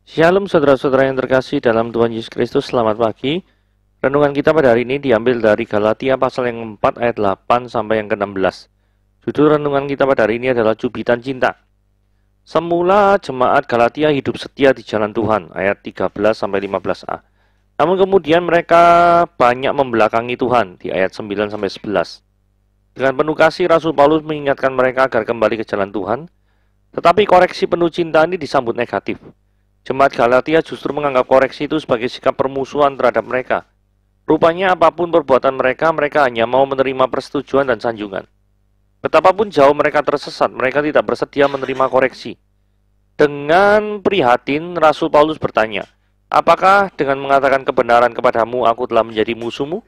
Shalom saudara-saudara yang terkasih dalam Tuhan Yesus Kristus, selamat pagi. Renungan kita pada hari ini diambil dari Galatia pasal yang 4 ayat 8 sampai yang ke-16. Judul renungan kita pada hari ini adalah Cubitan Cinta. Semula jemaat Galatia hidup setia di jalan Tuhan, ayat 13 sampai 15a. Namun kemudian mereka banyak membelakangi Tuhan, di ayat 9 sampai 11. Dengan penuh kasih Rasul Paulus mengingatkan mereka agar kembali ke jalan Tuhan, tetapi koreksi penuh cinta ini disambut negatif. Jemaat Galatia justru menganggap koreksi itu sebagai sikap permusuhan terhadap mereka. Rupanya apapun perbuatan mereka, mereka hanya mau menerima persetujuan dan sanjungan. Betapapun jauh mereka tersesat, mereka tidak bersedia menerima koreksi. Dengan prihatin, Rasul Paulus bertanya, apakah dengan mengatakan kebenaran kepadamu, aku telah menjadi musuhmu?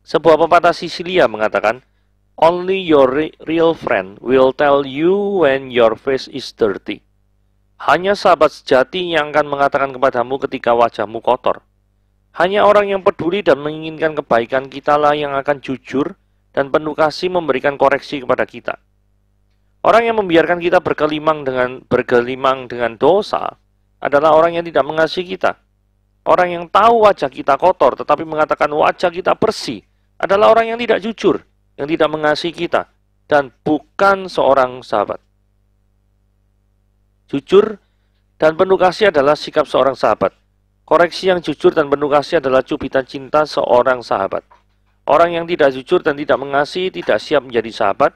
Sebuah pepatah Sisilia mengatakan, only your real friend will tell you when your face is dirty. Hanya sahabat sejati yang akan mengatakan kepadamu ketika wajahmu kotor. Hanya orang yang peduli dan menginginkan kebaikan kita lah yang akan jujur dan penuh kasih memberikan koreksi kepada kita. Orang yang membiarkan kita bergelimang dengan dosa adalah orang yang tidak mengasihi kita. Orang yang tahu wajah kita kotor tetapi mengatakan wajah kita bersih adalah orang yang tidak jujur, yang tidak mengasihi kita, dan bukan seorang sahabat. Jujur dan penuh kasih adalah sikap seorang sahabat. Koreksi yang jujur dan penuh kasih adalah cubitan cinta seorang sahabat. Orang yang tidak jujur dan tidak mengasihi tidak siap menjadi sahabat,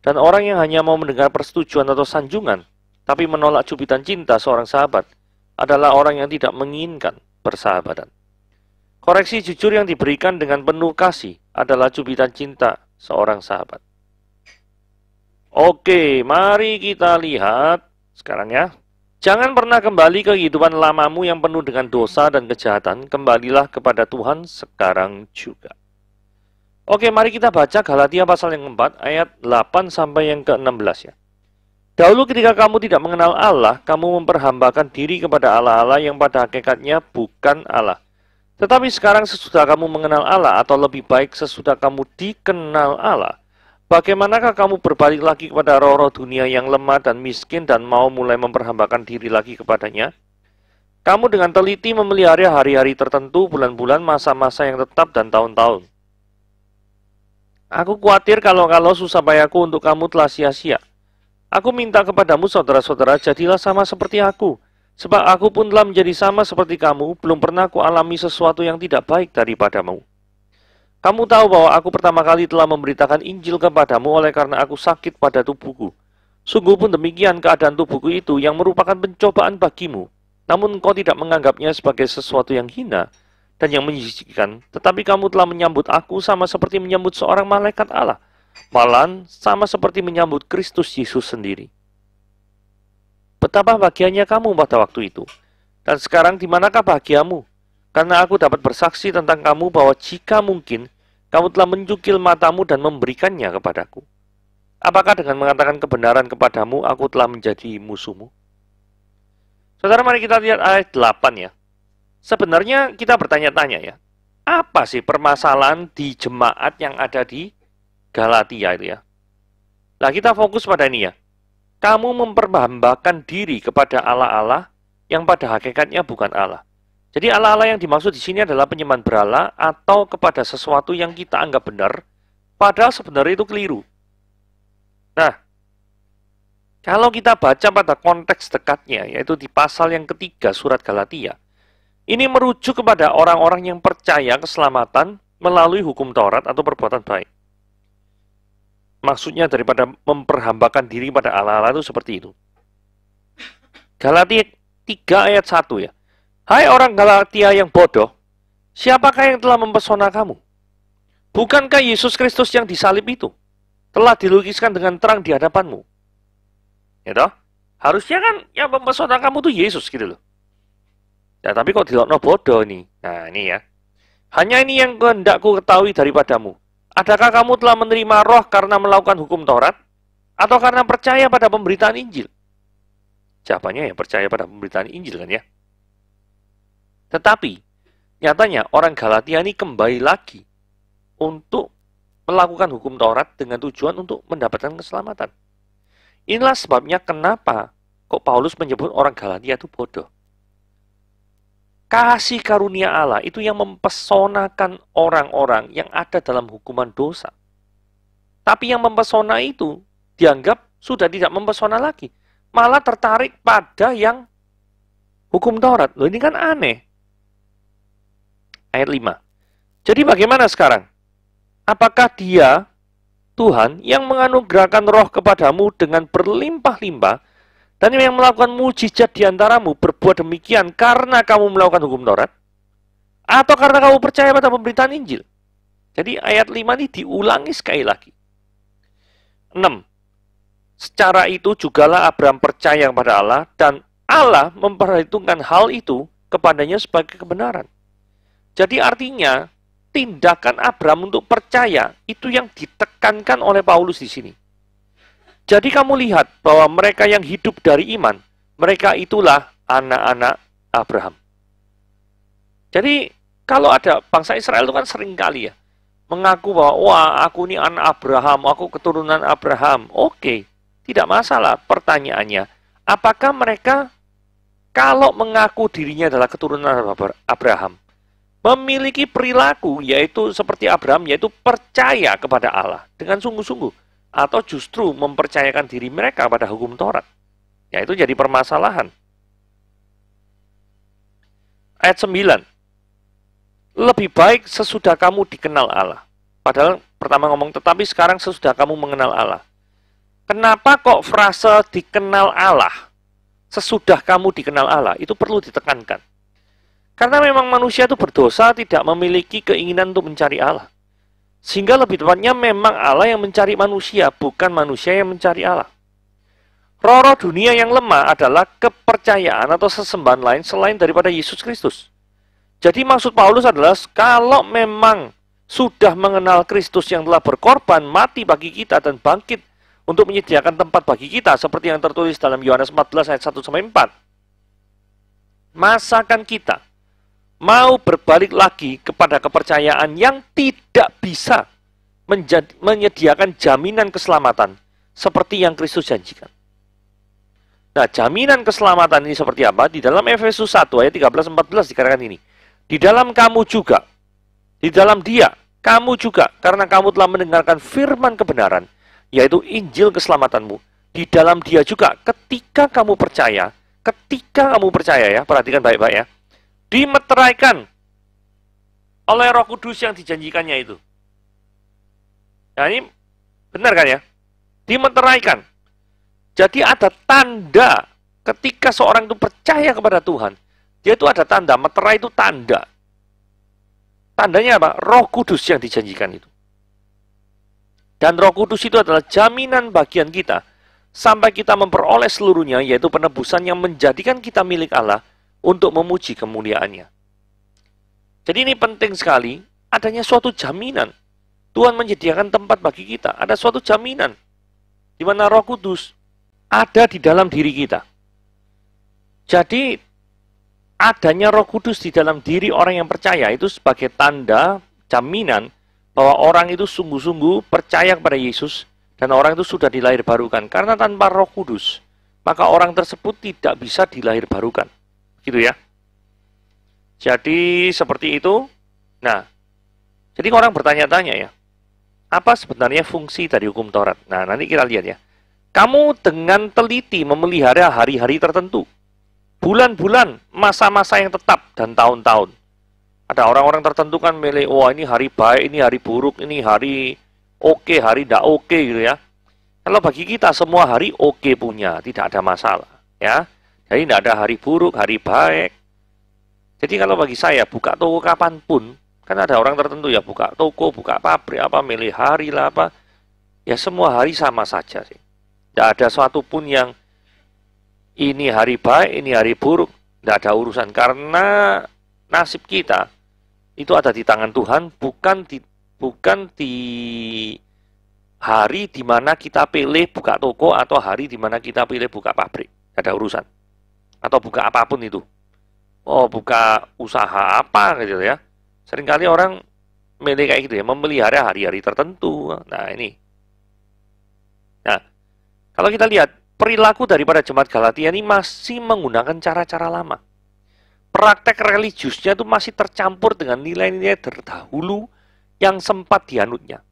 dan orang yang hanya mau mendengar persetujuan atau sanjungan, tapi menolak cubitan cinta seorang sahabat, adalah orang yang tidak menginginkan persahabatan. Koreksi jujur yang diberikan dengan penuh kasih adalah cubitan cinta seorang sahabat. Oke, mari kita lihat sekarang ya. Jangan pernah kembali ke kehidupan lamamu yang penuh dengan dosa dan kejahatan. Kembalilah kepada Tuhan sekarang juga. Oke, mari kita baca Galatia pasal yang 4 ayat 8 sampai yang ke-16 ya. Dahulu ketika kamu tidak mengenal Allah, kamu memperhambakan diri kepada Allah-Allah yang pada hakikatnya bukan Allah. Tetapi sekarang sesudah kamu mengenal Allah, atau lebih baik sesudah kamu dikenal Allah, bagaimanakah kamu berbalik lagi kepada roh-roh dunia yang lemah dan miskin dan mau mulai memperhambakan diri lagi kepadanya? Kamu dengan teliti memelihara hari-hari tertentu, bulan-bulan, masa-masa yang tetap, dan tahun-tahun. Aku khawatir kalau susah payahku untuk kamu telah sia-sia. Aku minta kepadamu saudara-saudara, jadilah sama seperti aku. Sebab aku pun telah menjadi sama seperti kamu, belum pernah aku alami sesuatu yang tidak baik daripadamu. Kamu tahu bahwa aku pertama kali telah memberitakan Injil kepadamu oleh karena aku sakit pada tubuhku. Sungguh pun demikian keadaan tubuhku itu yang merupakan pencobaan bagimu. Namun engkau tidak menganggapnya sebagai sesuatu yang hina dan yang menjijikkan, tetapi kamu telah menyambut aku sama seperti menyambut seorang malaikat Allah. Malahan sama seperti menyambut Kristus Yesus sendiri. Betapa bahagianya kamu pada waktu itu. Dan sekarang di manakah bahagiamu? Karena aku dapat bersaksi tentang kamu bahwa jika mungkin, kamu telah mencukil matamu dan memberikannya kepadaku. Apakah dengan mengatakan kebenaran kepadamu, aku telah menjadi musuhmu? Saudara, mari kita lihat ayat 8 ya. Sebenarnya kita bertanya-tanya ya. Apa sih permasalahan di jemaat yang ada di Galatia itu ya? Nah, kita fokus pada ini ya. Kamu memperhambakan diri kepada Allah-Allah yang pada hakikatnya bukan Allah. Jadi Allah-Allah yang dimaksud di sini adalah penyembahan berhala atau kepada sesuatu yang kita anggap benar, padahal sebenarnya itu keliru. Nah, kalau kita baca pada konteks dekatnya, yaitu di pasal yang ketiga surat Galatia, ini merujuk kepada orang-orang yang percaya keselamatan melalui hukum Taurat atau perbuatan baik. Maksudnya daripada memperhambakan diri pada Allah-Allah itu seperti itu. Galatia 3 ayat 1 ya. Hai orang Galatia yang bodoh, siapakah yang telah mempesona kamu? Bukankah Yesus Kristus yang disalib itu telah dilukiskan dengan terang di hadapanmu? Ya toh? Harusnya kan yang mempesona kamu itu Yesus gitu loh. Ya tapi kok dilokno bodoh ini. Nah ini ya. Hanya ini yang hendakku ketahui daripadamu. Adakah kamu telah menerima roh karena melakukan hukum Taurat? Atau karena percaya pada pemberitaan Injil? Jawabannya ya percaya pada pemberitaan Injil kan ya. Tetapi, nyatanya orang Galatia ini kembali lagi untuk melakukan hukum Taurat dengan tujuan untuk mendapatkan keselamatan. Inilah sebabnya kenapa kok Paulus menyebut orang Galatia itu bodoh? Kasih karunia Allah itu yang mempesonakan orang-orang yang ada dalam hukuman dosa. Tapi yang mempesona itu dianggap sudah tidak mempesona lagi. Malah tertarik pada yang hukum Taurat. Loh, ini kan aneh. Ayat 5. Jadi bagaimana sekarang? Apakah dia, Tuhan, yang menganugerahkan roh kepadamu dengan berlimpah-limpah dan yang melakukan mujizat di antaramu berbuat demikian karena kamu melakukan hukum Taurat? Atau karena kamu percaya pada pemberitaan Injil? Jadi ayat 5 ini diulangi sekali lagi. 6. Secara itu jugalah Abraham percaya kepada Allah dan Allah memperhitungkan hal itu kepadanya sebagai kebenaran. Jadi artinya tindakan Abraham untuk percaya itu yang ditekankan oleh Paulus di sini. Jadi kamu lihat bahwa mereka yang hidup dari iman, mereka itulah anak-anak Abraham. Jadi kalau ada bangsa Israel itu kan sering kali ya mengaku bahwa wah aku ini anak Abraham, aku keturunan Abraham. Oke, tidak masalah. Pertanyaannya, apakah mereka kalau mengaku dirinya adalah keturunan Abraham, memiliki perilaku yaitu seperti Abraham, yaitu percaya kepada Allah dengan sungguh-sungguh, atau justru mempercayakan diri mereka pada hukum Taurat? Ya, itu jadi permasalahan. Ayat 9. Lebih baik sesudah kamu dikenal Allah. Padahal pertama ngomong, tetapi sekarang sesudah kamu mengenal Allah. Kenapa kok frase dikenal Allah, sesudah kamu dikenal Allah, itu perlu ditekankan. Karena memang manusia itu berdosa, tidak memiliki keinginan untuk mencari Allah. Sehingga lebih tepatnya memang Allah yang mencari manusia, bukan manusia yang mencari Allah. Roh-roh dunia yang lemah adalah kepercayaan atau sesembahan lain selain daripada Yesus Kristus. Jadi maksud Paulus adalah kalau memang sudah mengenal Kristus yang telah berkorban, mati bagi kita dan bangkit untuk menyediakan tempat bagi kita, seperti yang tertulis dalam Yohanes 14 ayat 1-4. Masakan kita mau berbalik lagi kepada kepercayaan yang tidak bisa menyediakan jaminan keselamatan seperti yang Kristus janjikan. Nah, jaminan keselamatan ini seperti apa? Di dalam Efesus 1 ayat 13-14 dikatakan ini. Di dalam kamu juga, di dalam dia, kamu juga, karena kamu telah mendengarkan firman kebenaran, yaitu Injil keselamatanmu. Di dalam dia juga, ketika kamu percaya ya, perhatikan baik-baik ya, dimeteraikan oleh Roh Kudus yang dijanjikannya itu. Nah, ini benar kan ya? Dimeteraikan. Jadi ada tanda ketika seorang itu percaya kepada Tuhan. Dia itu ada tanda, meterai itu tanda. Tandanya apa? Roh Kudus yang dijanjikan itu. Dan Roh Kudus itu adalah jaminan bagian kita sampai kita memperoleh seluruhnya, yaitu penebusan yang menjadikan kita milik Allah untuk memuji kemuliaannya. Jadi ini penting sekali, adanya suatu jaminan. Tuhan menyediakan tempat bagi kita. Ada suatu jaminan di mana Roh Kudus ada di dalam diri kita. Jadi adanya Roh Kudus di dalam diri orang yang percaya itu sebagai tanda, jaminan bahwa orang itu sungguh-sungguh percaya kepada Yesus dan orang itu sudah dilahirbarukan. Karena tanpa Roh Kudus, maka orang tersebut tidak bisa dilahirbarukan. Gitu ya. Jadi seperti itu. Nah, jadi orang bertanya-tanya ya, apa sebenarnya fungsi dari hukum Taurat? Nah, nanti kita lihat ya. Kamu dengan teliti memelihara hari-hari tertentu, bulan-bulan, masa-masa yang tetap, dan tahun-tahun. Ada orang-orang tertentu kan milih, wah ini hari baik, ini hari buruk, ini hari oke, hari tidak oke gitu ya. Kalau bagi kita semua hari oke punya, tidak ada masalah ya. Jadi tidak ada hari buruk, hari baik. Jadi kalau bagi saya buka toko kapanpun, kan ada orang tertentu ya buka toko, buka pabrik, apa milih hari lah apa. Ya semua hari sama saja sih. Tidak ada suatu pun yang ini hari baik, ini hari buruk. Tidak ada urusan. Karena nasib kita itu ada di tangan Tuhan, bukan di hari di mana kita pilih buka toko atau hari di mana kita pilih buka pabrik. Tidak ada urusan. Atau buka apapun itu. Oh, buka usaha apa gitu ya. Seringkali orang milih kayak gitu ya, memelihara hari-hari tertentu. Nah, ini. Nah, kalau kita lihat perilaku daripada jemaat Galatia ini masih menggunakan cara-cara lama. Praktek religiusnya itu masih tercampur dengan nilai-nilai terdahulu yang sempat dianutnya.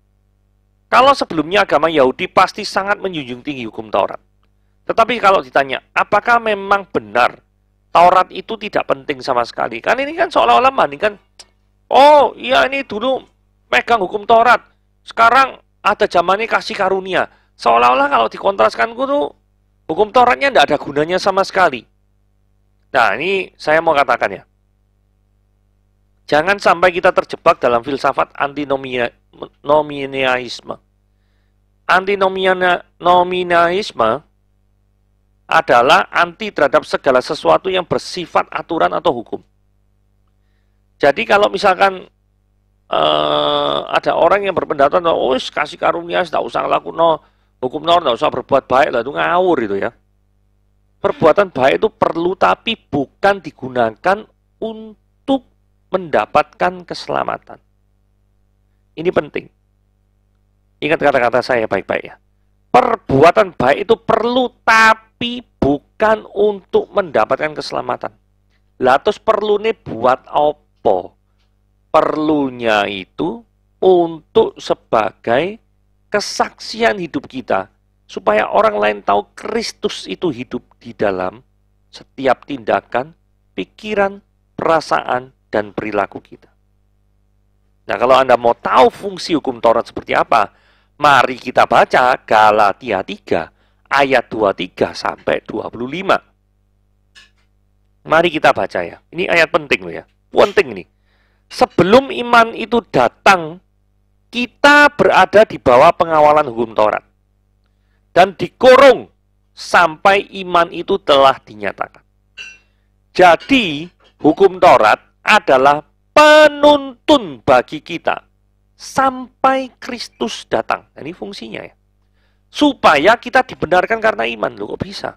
Kalau sebelumnya agama Yahudi pasti sangat menjunjung tinggi hukum Taurat. Tetapi kalau ditanya, apakah memang benar Taurat itu tidak penting sama sekali? Kan ini kan seolah-olah bandingkan, oh iya ini dulu pegang hukum Taurat, sekarang ada zamannya kasih karunia. Seolah-olah kalau dikontraskan itu hukum Tauratnya tidak ada gunanya sama sekali. Nah, ini saya mau katakan ya. Jangan sampai kita terjebak dalam filsafat antinomianisme. Antinomianisme adalah anti terhadap segala sesuatu yang bersifat aturan atau hukum. Jadi kalau misalkan ada orang yang berpendapat, oh kasih karunia, tidak usah lakukan hukum Taurat, tidak usah berbuat baik, lah itu ngawur itu ya. Perbuatan baik itu perlu tapi bukan digunakan untuk mendapatkan keselamatan. Ini penting. Ingat kata-kata saya baik-baik ya. Perbuatan baik itu perlu tapi bukan untuk mendapatkan keselamatan. Lah terus perlunya buat apa? Perlunya itu untuk sebagai kesaksian hidup kita. Supaya orang lain tahu Kristus itu hidup di dalam setiap tindakan, pikiran, perasaan, dan perilaku kita. Nah, kalau Anda mau tahu fungsi hukum Taurat seperti apa, mari kita baca Galatia 3 ayat 23 sampai 25. Mari kita baca ya. Ini ayat penting loh ya. Penting ini. Sebelum iman itu datang, kita berada di bawah pengawalan hukum Taurat. Dan dikurung sampai iman itu telah dinyatakan. Jadi, hukum Taurat adalah penuntun bagi kita sampai Kristus datang. Ini fungsinya ya. Supaya kita dibenarkan karena iman. Loh, kok bisa?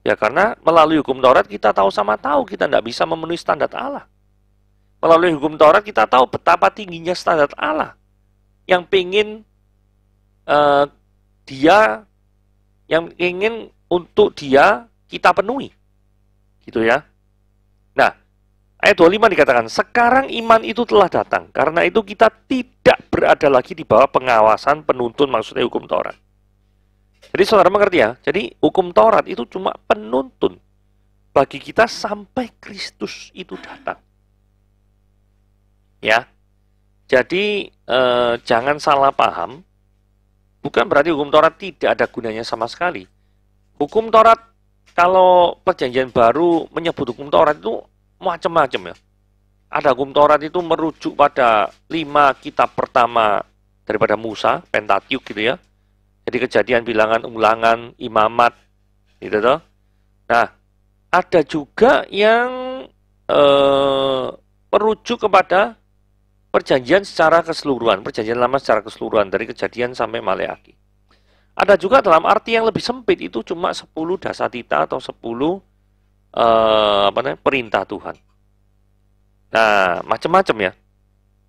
Ya karena melalui hukum Taurat kita tahu sama tahu kita tidak bisa memenuhi standar Allah. Melalui hukum Taurat kita tahu betapa tingginya standar Allah. Yang ingin untuk dia kita penuhi. Gitu ya. Nah, ayat 25 dikatakan, sekarang iman itu telah datang. Karena itu kita tidak berada lagi di bawah pengawasan penuntun, maksudnya hukum Taurat. Jadi saudara mengerti ya? Jadi hukum Taurat itu cuma penuntun bagi kita sampai Kristus itu datang. Ya. Jadi jangan salah paham. Bukan berarti hukum Taurat tidak ada gunanya sama sekali. Hukum Taurat, kalau perjanjian baru menyebut hukum Taurat itu macam-macam ya. Ada hukum Taurat itu merujuk pada 5 kitab pertama daripada Musa, Pentateuch gitu ya. Jadi kejadian, bilangan, ulangan, imamat, gitu toh. Nah, ada juga yang merujuk kepada perjanjian secara keseluruhan, perjanjian lama secara keseluruhan dari kejadian sampai Maleakhi. Ada juga dalam arti yang lebih sempit, itu cuma 10 dasatita atau 10 perintah Tuhan. Nah, macam-macam ya.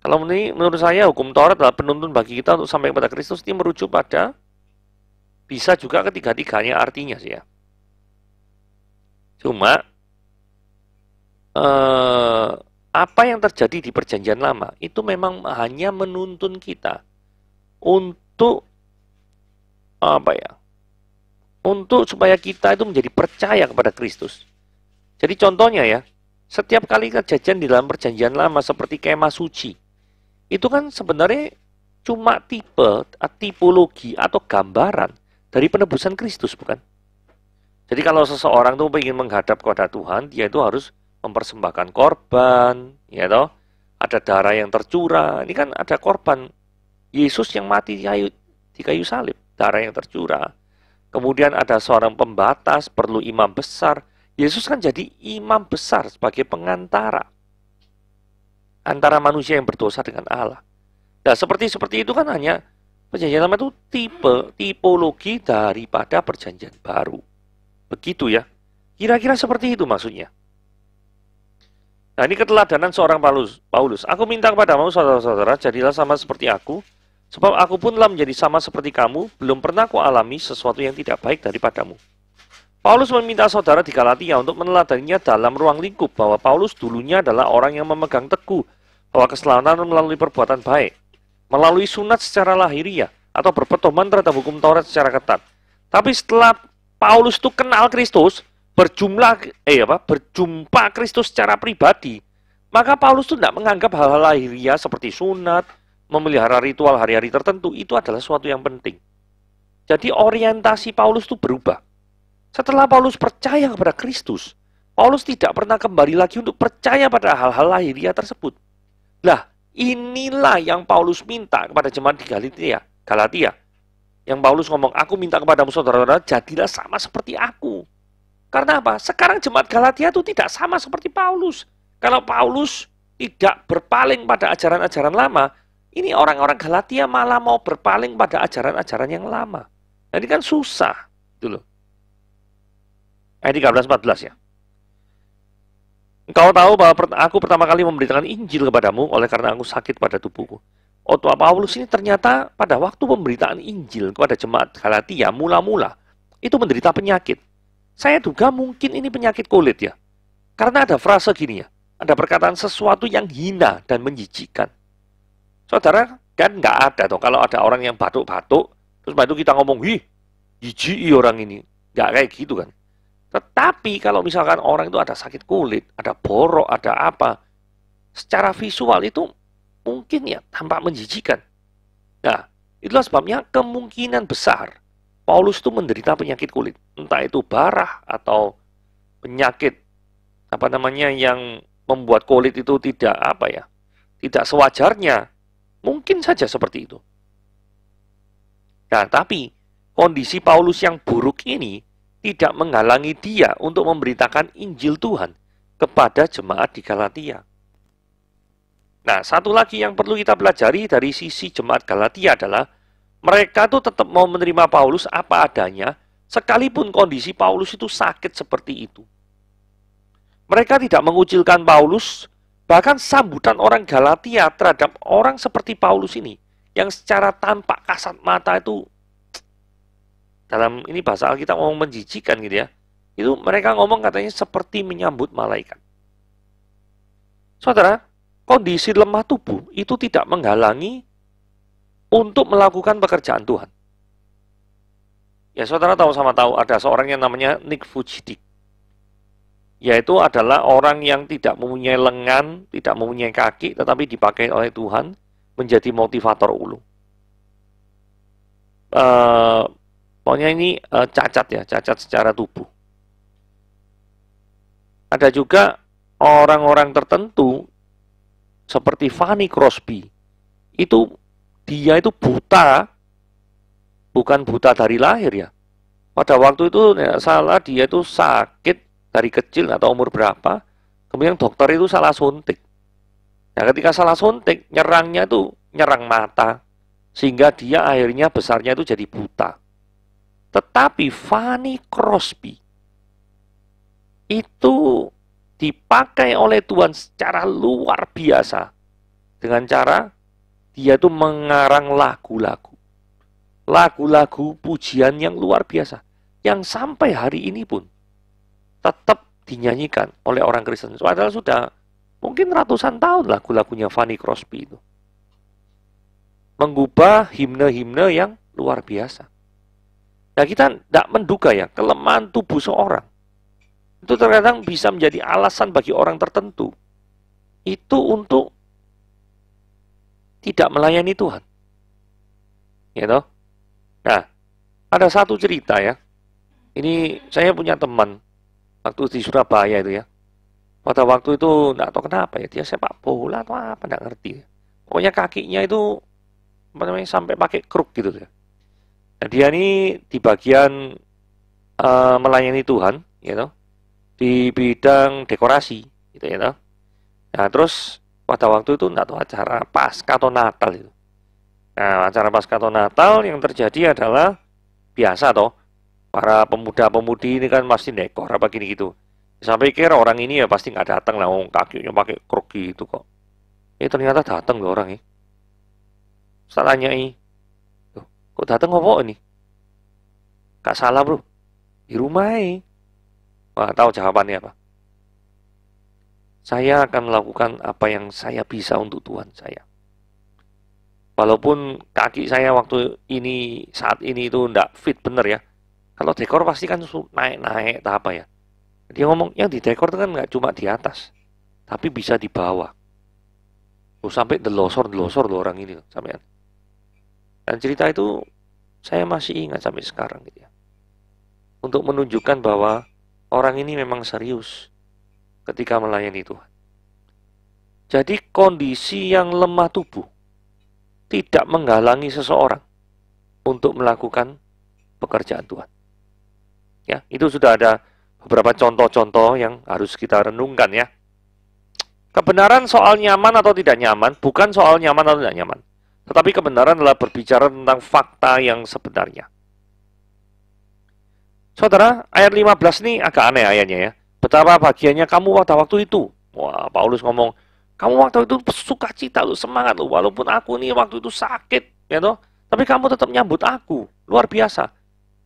Kalau menurut saya hukum Taurat adalah penuntun bagi kita untuk sampai kepada Kristus. Ini merujuk pada bisa juga ketiga-tiganya artinya sih ya. Cuma apa yang terjadi di perjanjian lama itu memang hanya menuntun kita untuk untuk supaya kita itu menjadi percaya kepada Kristus. Jadi contohnya ya, setiap kali kejadian di dalam perjanjian lama seperti kemah suci, itu kan sebenarnya cuma tipologi atau gambaran dari penebusan Kristus, bukan? Jadi kalau seseorang tuh ingin menghadap kepada Tuhan, dia itu harus mempersembahkan korban, ya toh, ada darah yang tercurah. Ini kan ada korban Yesus yang mati di kayu salib, darah yang tercurah. Kemudian ada seorang pembatas, perlu imam besar. Yesus kan jadi imam besar sebagai pengantara antara manusia yang berdosa dengan Allah. Nah, seperti itu kan hanya perjanjian lama itu tipologi daripada perjanjian baru. Begitu ya. Kira-kira seperti itu maksudnya. Nah, ini keteladanan seorang Paulus. Aku minta kepadamu, saudara-saudara, jadilah sama seperti aku, Sebab aku pun telah menjadi sama seperti kamu, belum pernah kualami sesuatu yang tidak baik daripadamu. Paulus meminta saudara di Galatia untuk meneladaninya dalam ruang lingkup bahwa Paulus dulunya adalah orang yang memegang teguh bahwa keselamatan melalui perbuatan baik, melalui sunat secara lahiriah, atau berpedoman terhadap hukum Taurat secara ketat. Tapi setelah Paulus itu kenal Kristus, berjumpa Kristus secara pribadi, maka Paulus itu tidak menganggap hal-hal lahiriah seperti sunat, memelihara ritual hari-hari tertentu, itu adalah sesuatu yang penting. Jadi orientasi Paulus itu berubah. Setelah Paulus percaya kepada Kristus, Paulus tidak pernah kembali lagi untuk percaya pada hal-hal lahiriah tersebut. Lah, inilah yang Paulus minta kepada jemaat di Galatia. Yang Paulus ngomong, aku minta kepadamu saudara-saudara, jadilah sama seperti aku. Karena apa? Sekarang jemaat Galatia itu tidak sama seperti Paulus. Kalau Paulus tidak berpaling pada ajaran-ajaran lama, ini orang-orang Galatia malah mau berpaling pada ajaran-ajaran yang lama. Jadi kan susah. Itu loh. Ayat 13-14 ya. Engkau tahu bahwa aku pertama kali memberitakan Injil kepadamu oleh karena aku sakit pada tubuhku. Paulus ini ternyata pada waktu pemberitaan Injil kepada jemaat Galatia mula-mula itu menderita penyakit. Saya duga mungkin ini penyakit kulit ya. Karena ada frase gini ya. Ada perkataan sesuatu yang hina dan menjijikkan. Saudara, kan nggak ada tuh kalau ada orang yang batuk-batuk, terus itu kita ngomong, "Wih, jijik orang ini." Nggak kayak gitu kan. Tetapi kalau misalkan orang itu ada sakit kulit, ada borok, ada apa, secara visual itu mungkin ya tampak menjijikan. Nah, itulah sebabnya kemungkinan besar Paulus itu menderita penyakit kulit. Entah itu barah atau penyakit yang membuat kulit itu tidak sewajarnya. Mungkin saja seperti itu. Nah, tapi kondisi Paulus yang buruk ini tidak menghalangi dia untuk memberitakan Injil Tuhan kepada jemaat di Galatia. Nah, satu lagi yang perlu kita pelajari dari sisi jemaat Galatia adalah mereka tuh tetap mau menerima Paulus apa adanya, sekalipun kondisi Paulus itu sakit seperti itu. Mereka tidak mengucilkan Paulus, bahkan sambutan orang Galatia terhadap orang seperti Paulus ini, yang secara tampak kasat mata itu, dalam ini bahasa Alkitab ngomong menjijikan gitu ya. Itu mereka ngomong katanya seperti menyambut malaikat. Saudara, kondisi lemah tubuh itu tidak menghalangi untuk melakukan pekerjaan Tuhan. Ya, saudara tahu ada seorang yang namanya Nick Vujicic. Yaitu adalah orang yang tidak mempunyai lengan, tidak mempunyai kaki, tetapi dipakai oleh Tuhan menjadi motivator ulung. Pokoknya ini cacat secara tubuh. Ada juga orang-orang tertentu seperti Fanny Crosby. Dia itu buta, bukan buta dari lahir ya. Pada waktu itu tidak salah dia itu sakit dari kecil atau umur berapa. Kemudian dokter itu salah suntik. Nah, ketika salah suntik, nyerangnya itu nyerang mata. Sehingga dia akhirnya besarnya itu jadi buta. Tetapi Fanny Crosby itu dipakai oleh Tuhan secara luar biasa. Dengan cara dia itu mengarang lagu-lagu. Lagu-lagu pujian yang luar biasa. Yang sampai hari ini pun tetap dinyanyikan oleh orang Kristen. Padahal sudah mungkin ratusan tahun lagu-lagunya Fanny Crosby itu. Mengubah himne-himne yang luar biasa. Nah, kita tidak menduga ya, kelemahan tubuh seorang itu terkadang bisa menjadi alasan bagi orang tertentu itu untuk tidak melayani Tuhan. Gitu. Nah, ada satu cerita ya. Ini saya punya teman waktu di Surabaya itu ya. Pada waktu itu tidak tahu kenapa ya, dia sepak bola atau apa, tidak ngerti. Pokoknya kakinya itu sampai pakai kruk gitu ya. Nah, dia ini di bagian melayani Tuhan, gitu, di bidang dekorasi, gitu ya. Nah, terus pada waktu itu nggak tahu acara Paskah atau Natal itu. Nah, acara Paskah atau Natal yang terjadi adalah biasa toh, para pemuda-pemudi ini kan pasti dekor apa gini gitu. Sampai kira orang ini ya pasti nggak datang lah, kakinya pakai kruk gitu kok. Ternyata datang loh orang ini. Saya tanyai, "Loh, kok datang ngopo ini?" "Gak salah bro, di rumah ini." Wah, tahu jawabannya apa? "Saya akan melakukan apa yang saya bisa untuk Tuhan saya. Walaupun kaki saya waktu ini, saat ini itu ndak fit bener ya. Kalau dekor pasti kan naik-naik, tak apa ya. Dia ngomong, yang di dekor itu kan nggak cuma di atas, tapi bisa di bawah. Oh, sampai delosor-delosor loh orang ini, sampai. Dan cerita itu saya masih ingat sampai sekarang gitu ya. Untuk menunjukkan bahwa orang ini memang serius ketika melayani Tuhan. Jadi kondisi yang lemah tubuh tidak menghalangi seseorang untuk melakukan pekerjaan Tuhan. Ya, itu sudah ada beberapa contoh-contoh yang harus kita renungkan ya. Kebenaran soal nyaman atau tidak nyaman bukan soal nyaman atau tidak nyaman, tetapi kebenaran adalah berbicara tentang fakta yang sebenarnya. Saudara, ayat 15 ini agak aneh ayatnya ya. Betapa bahagianya kamu pada waktu itu. Wah, Paulus ngomong, kamu waktu itu sukacita lu, semangat lu, walaupun aku nih waktu itu sakit, ya toh, tapi kamu tetap nyambut aku, luar biasa.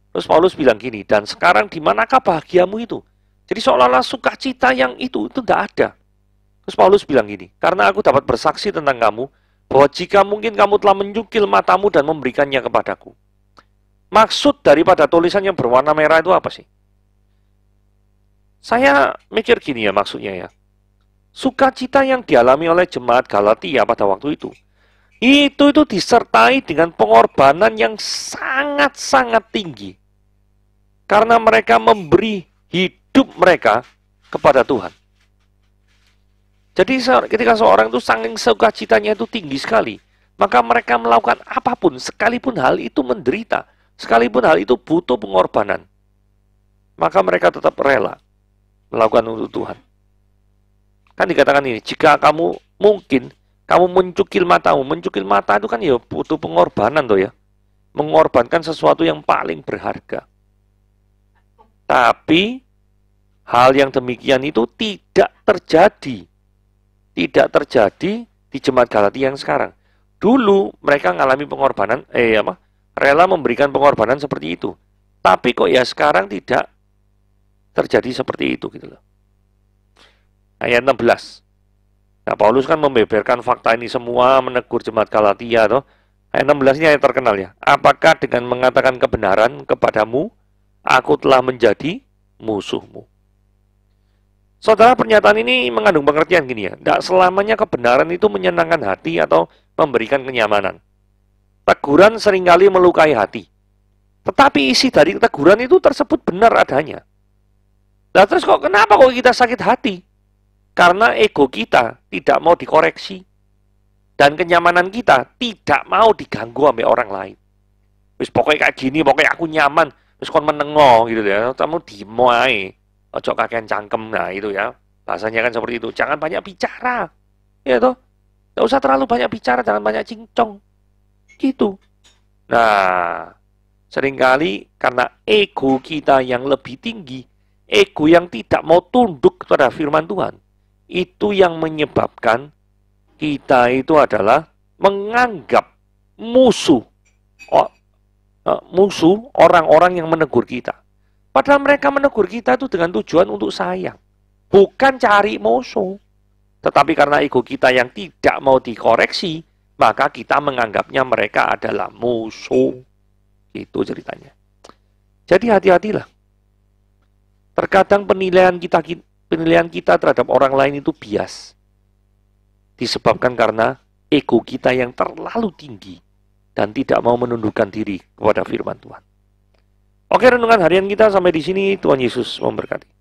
Terus Paulus bilang gini, dan sekarang di manakah bahagiamu itu? Jadi seolah-olah sukacita yang itu tidak ada. Terus Paulus bilang gini, karena aku dapat bersaksi tentang kamu, bahwa jika mungkin kamu telah menyukil matamu dan memberikannya kepadaku. Maksud daripada tulisan yang berwarna merah itu apa sih? Saya mikir gini ya maksudnya ya. Sukacita yang dialami oleh jemaat Galatia pada waktu itu disertai dengan pengorbanan yang sangat-sangat tinggi. Karena mereka memberi hidup mereka kepada Tuhan. Jadi ketika seorang itu saking sukacitanya itu tinggi sekali, maka mereka melakukan apapun, sekalipun hal itu menderita, sekalipun hal itu butuh pengorbanan, maka mereka tetap rela melakukan untuk Tuhan. Kan dikatakan ini, jika kamu mungkin, kamu mencukil mata itu kan ya butuh pengorbanan tuh ya. Mengorbankan sesuatu yang paling berharga. Tapi, hal yang demikian itu tidak terjadi. Tidak terjadi di jemaat Galatia yang sekarang. Dulu mereka mengalami pengorbanan, rela memberikan pengorbanan seperti itu. Tapi kok ya sekarang tidak terjadi seperti itu gitu loh. Ayat 16. Nah, Paulus kan membeberkan fakta ini semua, menegur jemaat Galatia toh. Ayat 16 ini ayat terkenal ya. Apakah dengan mengatakan kebenaran kepadamu, aku telah menjadi musuhmu? Saudara, pernyataan ini mengandung pengertian gini ya. Tidak selamanya kebenaran itu menyenangkan hati atau memberikan kenyamanan. Teguran seringkali melukai hati. Tetapi isi dari teguran itu tersebut benar adanya. Nah terus kenapa kita sakit hati? Karena ego kita tidak mau dikoreksi. Dan kenyamanan kita tidak mau diganggu oleh orang lain. Wis pokoknya kayak gini, pokoknya aku nyaman. Terus kon menengok gitu ya. Kamu dimo ae. Ojo kakean cangkem, nah itu ya. Bahasanya kan seperti itu. Jangan banyak bicara. Ya toh. Gak usah terlalu banyak bicara, jangan banyak cincong. Gitu. Nah, seringkali karena ego kita yang lebih tinggi, ego yang tidak mau tunduk kepada firman Tuhan, itu yang menyebabkan kita itu adalah menganggap musuh orang-orang yang menegur kita. Padahal mereka menegur kita itu dengan tujuan untuk sayang, bukan cari musuh. Tetapi karena ego kita yang tidak mau dikoreksi, maka kita menganggapnya mereka adalah musuh. Itu ceritanya. Jadi hati-hatilah. Terkadang penilaian kita terhadap orang lain itu bias. Disebabkan karena ego kita yang terlalu tinggi dan tidak mau menundukkan diri kepada firman Tuhan. Oke, renungan harian kita sampai di sini. Tuhan Yesus memberkati.